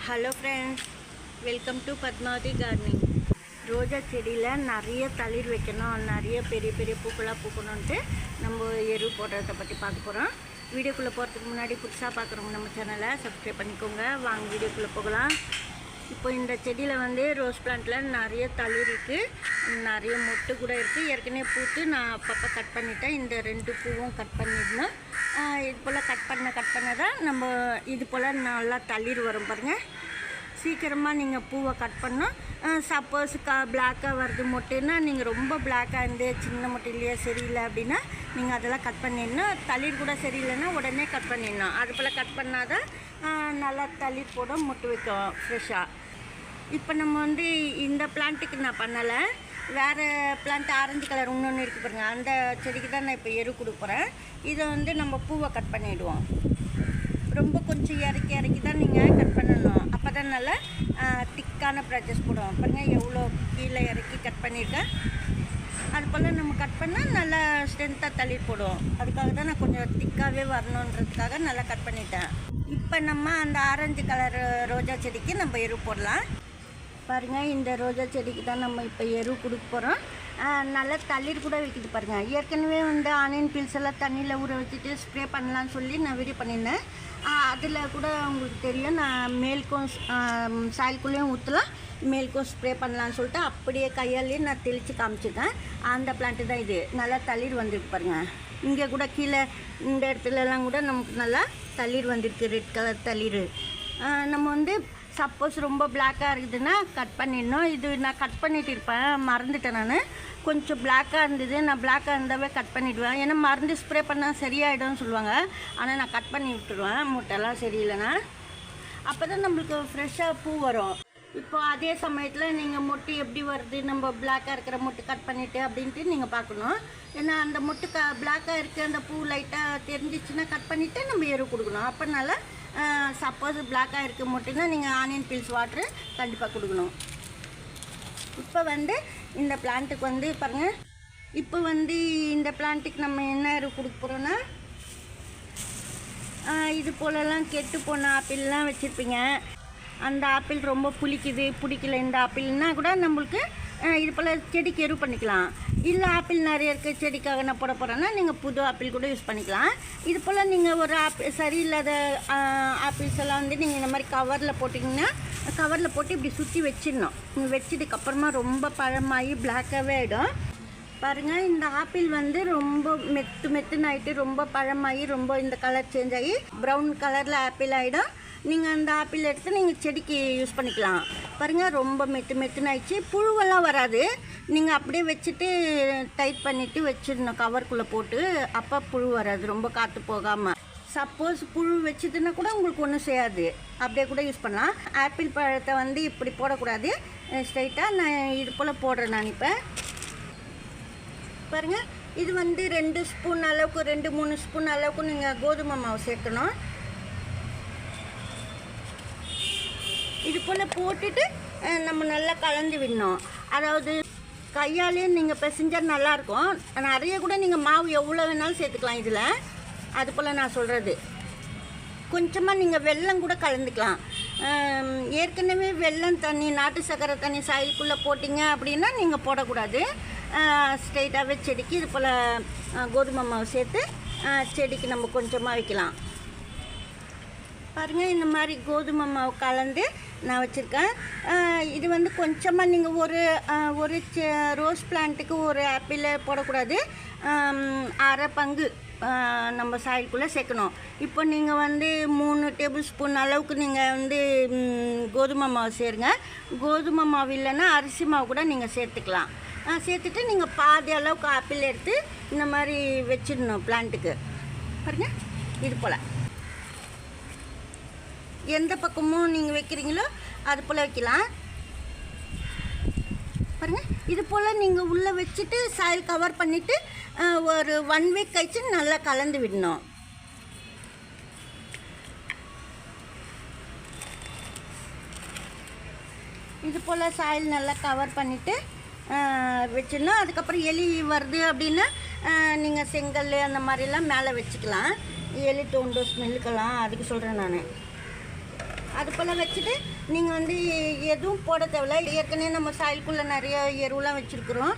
Hello friends, welcome to Padmavathi gardening. ரோஜா செடியில் நிறைய தளிர் வைக்கணும், நிறைய பெரிய பெரிய பூக்களாக பூக்கணுன்ட்டு நம்ம எரு போடுறதை பற்றி பார்க்க போகிறோம். வீடியோக்குள்ளே போகிறதுக்கு முன்னாடி புதுசாக பார்க்குறவங்க நம்ம சேனலை சப்ஸ்கிரைப் பண்ணிக்கோங்க. வாங்க வீடியோக்குள்ளே போகலாம். இப்போ இந்த செடியில் ரோஸ் பிளான்ட்டில் நிறைய தளிர் இருக்குது, நிறைய மொட்டு கூட இருக்குது. ஏற்கனவே பூத்து நான் அப்பப்போ கட் பண்ணிட்டேன். இந்த 2 பூவும் கட் பண்ணிடணும். இது போல் கட் பண்ண தான் நம்ம இது போல் நல்லா தளிர் வரும் பாருங்கள். சீக்கிரமாக நீங்கள் பூவை கட் பண்ணோம். சப்போஸ் பிளாக்காக வருது மொட்டுன்னா, நீங்கள் ரொம்ப பிளாக்காக இருந்து சின்ன மொட்டு இல்லையா சரியில்லை அப்படின்னா நீங்கள் அதெல்லாம் கட் பண்ணிடணும். தளிர் கூட சரியில்லைன்னா உடனே கட் பண்ணிடணும். அது போல் கட் பண்ணால் தான் நல்லா தளிர் போட மொட்டு வைக்கும் ஃப்ரெஷ்ஷாக. இப்போ நம்ம இந்த பிளான்ட்டுக்கு நான் பண்ணலை, வேறு பிளான்ட் ஆரஞ்சு கலர் இன்னொன்று இருக்குது பாருங்கள், அந்த செடிக்கு தான் நான் இப்போ எரு கொடுக்குறேன். இதை நம்ம பூவை கட் பண்ணிவிடுவோம். ரொம்ப கொஞ்சம் இறக்கி தான் நீங்கள் கட் பண்ணணும். அப்போ தான் நல்லா திக்கான ப்ராஜெக்ட்ஸ் போடுவோம். பாருங்கள் எவ்வளோ கீழே இறக்கி கட் பண்ணியிருக்கேன். அது போல் நம்ம கட் பண்ணால் நல்லா ஸ்ட்ரென்த்தாக தளிர் போடுவோம். அதுக்காக தான் நான் கொஞ்சம் திக்காகவே வரணுன்றதுக்காக நல்லா கட் பண்ணிட்டேன். இப்போ நம்ம அந்த ஆரஞ்சு கலர் ரோஜா செடிக்கு நம்ம எரு போடலாம். பாருங்கள், இந்த ரோஜா செடிக்கு தான் நம்ம இப்போ எரு கொடுக்க போகிறோம். நல்லா தளிர் கூட வைக்கிது பாருங்கள். ஏற்கனவே ஆனியன் பீல்ஸ் எல்லாம் தண்ணியில் ஊற வச்சுட்டு ஸ்ப்ரே பண்ணலான்னு சொல்லி நான் வீடியோ பண்ணியிருந்தேன். அதில் கூட உங்களுக்கு தெரியும், நான் மேல்க்கும் சாயல்குள்ளேயும் ஊற்றலாம், மேல்க்கும் ஸ்ப்ரே பண்ணலான்னு சொல்லிட்டு அப்படியே கையாலேயே நான் தெளித்து காமிச்சிருக்கேன். அந்த பிளான்ட்டு தான் இது. நல்லா தளிர் வந்துருக்கு பாருங்கள். இங்கே கூட கீழே இந்த இடத்துலலாம் கூட நமக்கு நல்லா தளிர் வந்திருக்கு, ரெட் கலர் தளிர். நம்ம சப்போஸ் ரொம்ப பிளாக்காக இருக்குதுன்னா கட் பண்ணிடணும். இது நான் கட் பண்ணிட்டு இருப்பேன், மறந்துட்டேன். நான் கொஞ்சம் பிளாக்காக இருந்தது, நான் பிளாக்காக இருந்தாவே கட் பண்ணிவிடுவேன். ஏன்னா மருந்து ஸ்ப்ரே பண்ணால் சரியாயிடும்னு சொல்லுவாங்க. ஆனால் நான் கட் பண்ணி விட்டுருவேன் மூட்டெல்லாம் சரியில்லைன்னா. அப்போ தான் நம்மளுக்கு ஃப்ரெஷ்ஷாக பூ வரும். இப்போ அதே சமயத்தில் நீங்கள் மொட்டு எப்படி வருது, நம்ம பிளாக்காக இருக்கிற மொட்டு கட் பண்ணிவிட்டு அப்படின்ட்டு நீங்கள் பார்க்கணும். ஏன்னா அந்த மொட்டு பிளாக்காக இருக்குது, அந்த பூ லைட்டாக தெரிஞ்சிச்சுன்னா கட் பண்ணிவிட்டு நம்ம எரு கொடுக்கணும். அப்போனால சப்போஸ் பிளாக்காக இருக்க மட்டும்தான் நீங்கள் ஆனியன் பீல்ஸ் வாட்ரு கண்டிப்பாக கொடுக்கணும். இப்போ இந்த பிளான்ட்டுக்கு பாருங்கள், இப்போ இந்த பிளான்ட்டுக்கு நம்ம என்ன எரு கொடுக்க போகிறோன்னா, இது போலலாம் கெட்டு போன ஆப்பிள்லாம் வச்சுருப்பீங்க. அந்த ஆப்பிள் ரொம்ப பிடிக்கல இந்த ஆப்பிள்னா கூட நம்மளுக்கு இது போல் செடிக்கு எரு பண்ணிக்கலாம். இல்லை ஆப்பிள் நிறைய இருக்குது செடிக்காக நான் போட போகிறேன்னா நீங்கள் புது ஆப்பிள் கூட யூஸ் பண்ணிக்கலாம். இது போல் நீங்கள் ஒரு சரியில்லாத ஆப்பிள்ஸ் எல்லாம் நீங்கள் இந்த மாதிரி கவரில் போட்டிங்கன்னா, கவரில் போட்டு இப்படி சுற்றி வச்சிடணும். வச்சதுக்கப்புறமா ரொம்ப பழமாகி பிளாக்காகவே ஆகிடும். பாருங்கள், இந்த ஆப்பிள் ரொம்ப மெத்துன்னு ஆகிட்டு ரொம்ப பழமாகி ரொம்ப இந்த கலர் சேஞ்ச் ஆகி ப்ரௌன் கலரில் ஆப்பிள் ஆகிடும். நீங்கள் அந்த ஆப்பிள் எடுத்து நீங்கள் செடிக்கு யூஸ் பண்ணிக்கலாம். பாருங்கள், ரொம்ப மெத்துன்னு ஆயிடுச்சு. புழுவெல்லாம் வராது. நீங்கள் அப்படியே வச்சுட்டு டைட் பண்ணிவிட்டு வச்சிடணும் கவருக்குள்ளே போட்டு. அப்போ புழு வராது, ரொம்ப காற்று போகாமல். சப்போஸ் புழு வச்சுதுன்னா கூட உங்களுக்கு ஒன்றும் செய்யாது, அப்படியே கூட யூஸ் பண்ணலாம். ஆப்பிள் பழத்தை இப்படி போடக்கூடாது, ஸ்ட்ரைட்டாக நான் இது போல் போடுறேன். நான் இப்போ பாருங்கள், இது 2 ஸ்பூன் அளவுக்கு 2-3 ஸ்பூன் அளவுக்கு நீங்கள் கோதுமை மாவு சேர்க்கணும். இது போல் போட்டுட்டு நம்ம நல்லா கலந்து விடணும். அதாவது கையாலே நீங்கள் பிசைஞ்சால் நல்லாயிருக்கும். நிறைய கூட நீங்கள் மாவு எவ்வளோ வேணாலும் சேர்த்துக்கலாம் இதில். அது போல் நான் சொல்கிறது. கொஞ்சமாக நீங்கள் வெல்லம் கூட கலந்துக்கலாம். ஏற்கனவே வெல்லம் தண்ணி, நாட்டு சர்க்கரை தண்ணி சாயலுக்குள்ளே போட்டிங்க அப்படின்னா நீங்கள் போடக்கூடாது. ஸ்ட்ரெயிட்டாகவே செடிக்கு இது போல் கோதுமை மாவு சேர்த்து செடிக்கு நம்ம கொஞ்சமாக வைக்கலாம். பாருங்கள், இந்த மாதிரி கோதுமை மாவு கலந்து நான் வச்சுருக்கேன். இது கொஞ்சமாக நீங்கள் ஒரு ரோஸ் பிளான்ட்டுக்கு ஒரு ஆப்பிள் போடக்கூடாது, அரை பங்கு நம்ம சாயலுக்குள்ளே சேர்க்கணும். இப்போ நீங்கள் 3 டேபிள் ஸ்பூன் அளவுக்கு நீங்கள் கோதுமை மாவு சேருங்க. கோதுமை மாவு இல்லைன்னா அரிசி மாவு கூட நீங்கள் சேர்த்துக்கலாம். சேர்த்துட்டு நீங்கள் பாதி அளவுக்கு ஆப்பிள் எடுத்து இந்த மாதிரி வச்சிடணும் பிளான்ட்டுக்கு. பாருங்கள், இது போல் எந்த பக்கமும் நீங்கள் வைக்கிறீங்களோ அது போல் வைக்கலாம். பாருங்கள், இது போல் நீங்கள் உள்ளே வச்சுட்டு சாயில் கவர் பண்ணிவிட்டு ஒரு 1 வீக் கழிச்சு நல்லா கலந்து விடணும். இது போல் சாயில் நல்லா கவர் பண்ணிவிட்டு வச்சிடணும். அதுக்கப்புறம் எலி வருது அப்படின்னா நீங்கள் செங்கல் அந்த மாதிரிலாம் மேலே வச்சுக்கலாம். எலி தோண்டு ஸ்மெல்லுக்கெல்லாம் அதுக்கு சொல்கிறேன் நான். அது போல் வச்சுட்டு நீங்கள் வந்து எதுவும் போட தேவையில்ல. ஏற்கனவே நம்ம சாயிலுக்குள்ளே நிறைய எருவெலாம் வச்சுருக்குறோம்.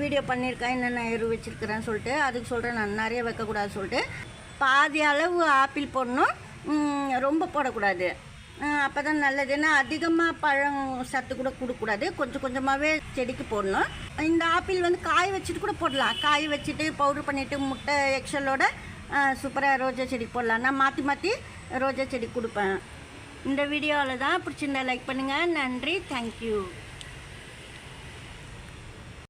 வீடியோ பண்ணியிருக்கேன் என்னென்ன எரு வச்சுருக்கிறேன்னு சொல்லிட்டு. அதுக்கு சொல்கிறேன் நான் நிறைய வைக்கக்கூடாது சொல்லிட்டு. பாதி அளவு ஆப்பிள் போடணும், ரொம்ப போடக்கூடாது. அப்போ தான் நல்லது. ஏன்னா அதிகமாக பழம் சத்து கூட கொடுக்கக்கூடாது, கொஞ்சம் கொஞ்சமாகவே செடிக்கு போடணும். இந்த ஆப்பிள் வந்து காய வச்சுட்டு கூட போடலாம். காய வச்சுட்டு பவுட்ரு பண்ணிவிட்டு முட்டை எக்ஸலோட சூப்பராக ரோஜா செடிக்கு போடலாம். நான் மாற்றி மாற்றி ரோஜா செடி கொடுப்பேன். இந்த வீடியோவில் தான் பிடிச்சிருந்தா லைக் பண்ணுங்கள். நன்றி, தேங்க்யூ.